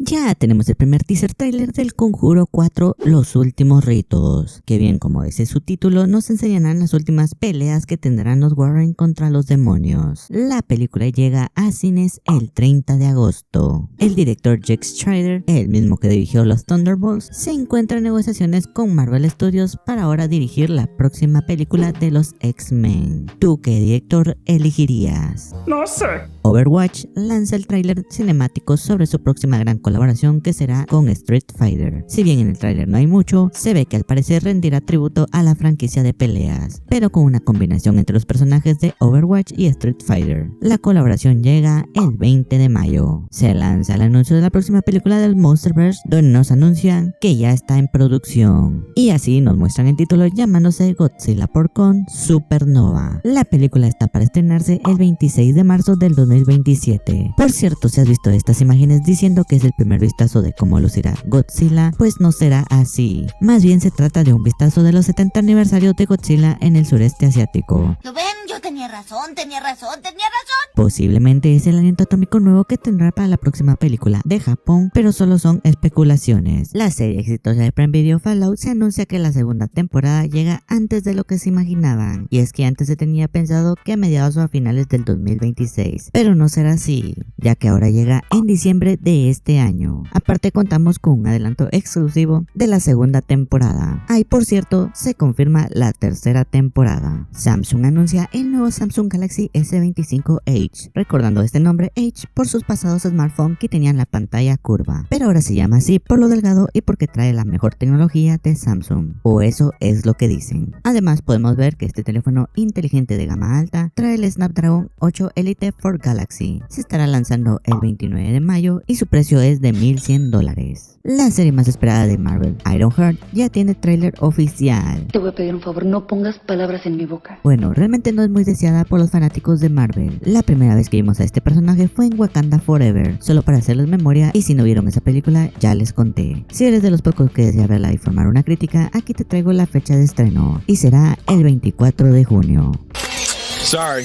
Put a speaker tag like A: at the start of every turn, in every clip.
A: Ya tenemos el primer teaser trailer del Conjuro 4, Los Últimos Ritos, que bien como dice su título, nos enseñarán las últimas peleas que tendrán los Warren contra los demonios. La película llega a cines el 30 de agosto. El director Jack Schreider, el mismo que dirigió los Thunderbolts, se encuentra en negociaciones con Marvel Studios para ahora dirigir la próxima película de los X-Men. ¿Tú qué director elegirías?
B: No sé.
A: Overwatch lanza el tráiler cinemático sobre su próxima gran colaboración que será con Street Fighter. Si bien en el tráiler no hay mucho, se ve que al parecer rendirá tributo a la franquicia de peleas, pero con una combinación entre los personajes de Overwatch y Street Fighter. La colaboración llega el 20 de mayo. Se lanza el anuncio de la próxima película del Monsterverse, donde nos anuncian que ya está en producción. Y así nos muestran el título llamándose Godzilla por Kong Supernova. La película está para estrenarse el 26 de marzo del 2027. Por cierto, si has visto estas imágenes diciendo que es el primer vistazo de cómo lucirá Godzilla, pues no será así. Más bien se trata de un vistazo de los 70 aniversarios de Godzilla en el sureste asiático.
C: ¿Lo ven? Yo tenía razón.
A: Posiblemente es el aliento atómico nuevo que tendrá para la próxima película de Japón, pero solo son especulaciones. La serie exitosa de Prime Video Fallout se anuncia que la segunda temporada llega antes de lo que se imaginaban, y es que antes se tenía pensado que a mediados o a finales del 2026, pero no será así, ya que ahora llega en diciembre de este año. Aparte contamos con un adelanto exclusivo de la segunda temporada. Ahí por cierto se confirma la tercera temporada. Samsung anuncia el nuevo Samsung Galaxy S25H, recordando este nombre H por sus pasados smartphones que tenían la pantalla curva, pero ahora se llama así por lo delgado y porque trae la mejor tecnología de Samsung, o eso es lo que dicen. Además podemos ver que este teléfono inteligente de gama alta trae el Snapdragon 8 Elite for Galaxy. Se estará lanzando el 29 de mayo y su precio es de $1,100. La serie más esperada de Marvel, Ironheart, ya tiene tráiler oficial.
D: Te voy a pedir un favor, no pongas palabras en mi boca.
A: Bueno, realmente no es muy deseada por los fanáticos de Marvel. La primera vez que vimos a este personaje fue en Wakanda Forever, solo para hacerles memoria, y si no vieron esa película, ya les conté. Si eres de los pocos que desea verla y formar una crítica, aquí te traigo la fecha de estreno, y será el 24 de junio.
B: Sorry.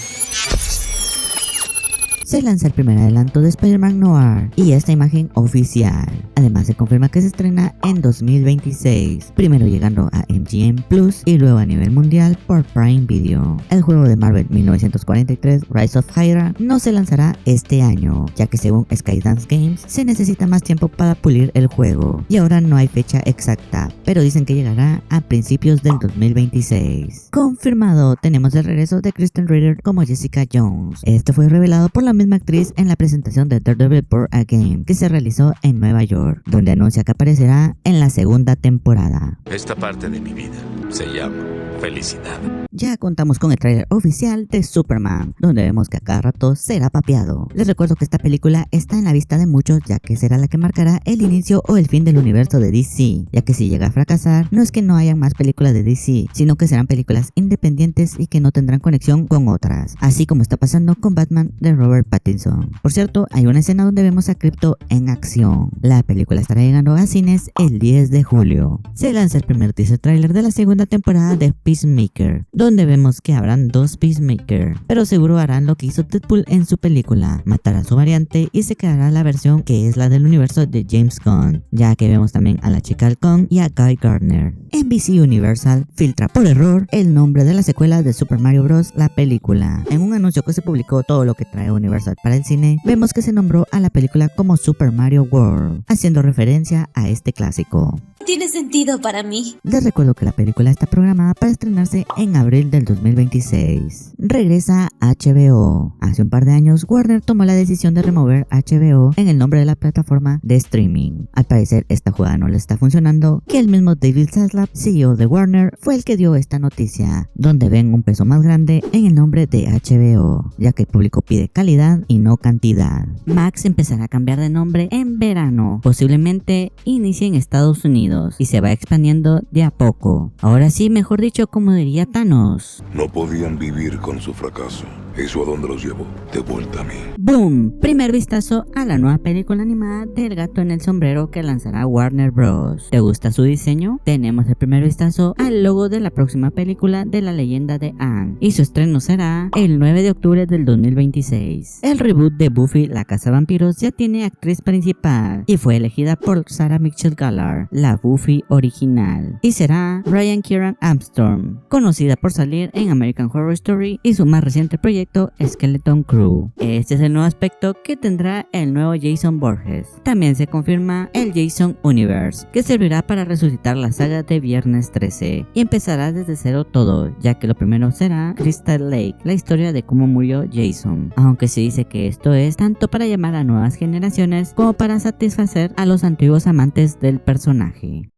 A: Se lanza el primer adelanto de Spider-Man Noir y esta imagen oficial. Además se confirma que se estrena en 2026, primero llegando a MGM Plus y luego a nivel mundial por Prime Video. El juego de Marvel 1943 Rise of Hydra no se lanzará este año, ya que según Skydance Games se necesita más tiempo para pulir el juego y ahora no hay fecha exacta, pero dicen que llegará a principios del 2026. Confirmado, tenemos el regreso de Kristen Ritter como Jessica Jones. Este fue revelado por la misma actriz en la presentación de Daredevil Born Again que se realizó en Nueva York, donde anuncia que aparecerá en la segunda temporada.
E: Esta parte de mi vida se llama felicidad.
A: Ya contamos con el tráiler oficial de Superman, donde vemos que a cada rato será papeado. Les recuerdo que esta película está en la vista de muchos, ya que será la que marcará el inicio o el fin del universo de DC, ya que si llega a fracasar, no es que no haya más películas de DC, sino que serán películas independientes y que no tendrán conexión con otras, así como está pasando con Batman de Robert Pattinson. Por cierto, hay una escena donde vemos a Crypto en acción. La película estará llegando a cines el 10 de julio. Se lanza el primer teaser trailer de la segunda temporada de Peacemaker, donde vemos que habrán dos Peacemaker, pero seguro harán lo que hizo Deadpool en su película, matar a su variante y se quedará la versión que es la del universo de James Gunn, ya que vemos también a la chica halcón y a Guy Gardner. NBC Universal filtra por error el nombre de la secuela de Super Mario Bros. La película. En un anuncio que se publicó todo lo que trae Universal para el cine, vemos que se nombró a la película como Super Mario World, haciendo referencia a este clásico.
C: Tiene sentido para mí.
A: Les recuerdo que la película está programada para estrenarse en abril del 2026. Regresa HBO. Hace un par de años, Warner tomó la decisión de remover HBO en el nombre de la plataforma de streaming. Al parecer, esta jugada no le está funcionando, que el mismo David Zaslav, CEO de Warner, fue el que dio esta noticia, donde ven un peso más grande en el nombre de HBO, ya que el público pide calidad y no cantidad. Max empezará a cambiar de nombre en verano, posiblemente inicie en Estados Unidos y se va expandiendo de a poco. Ahora sí, mejor dicho, como diría Thanos.
F: No podían vivir con su fracaso.
B: ¿Eso a dónde los llevo? De vuelta a mí.
A: ¡Boom! Primer vistazo a la nueva película animada del gato en el sombrero que lanzará Warner Bros. ¿Te gusta su diseño? Tenemos el primer vistazo al logo de la próxima película de la leyenda de Aang, y su estreno será el 9 de octubre del 2026. El reboot de Buffy la cazavampiros ya tiene actriz principal y fue elegida por Sarah Michelle Gellar, la Buffy original, y será Ryan Kieran Armstrong, conocida por salir en American Horror Story y su más reciente proyecto Skeleton Crew. Este es el nuevo aspecto que tendrá el nuevo Jason Borges. También se confirma el Jason Universe, que servirá para resucitar la saga de Viernes 13 y empezará desde cero todo, ya que lo primero será Crystal Lake, la historia de cómo murió Jason, aunque se dice que esto es tanto para llamar a nuevas generaciones como para satisfacer a los antiguos amantes del personaje.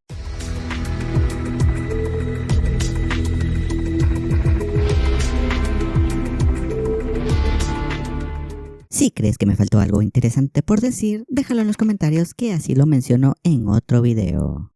A: Si crees que me faltó algo interesante por decir, déjalo en los comentarios que así lo menciono en otro video.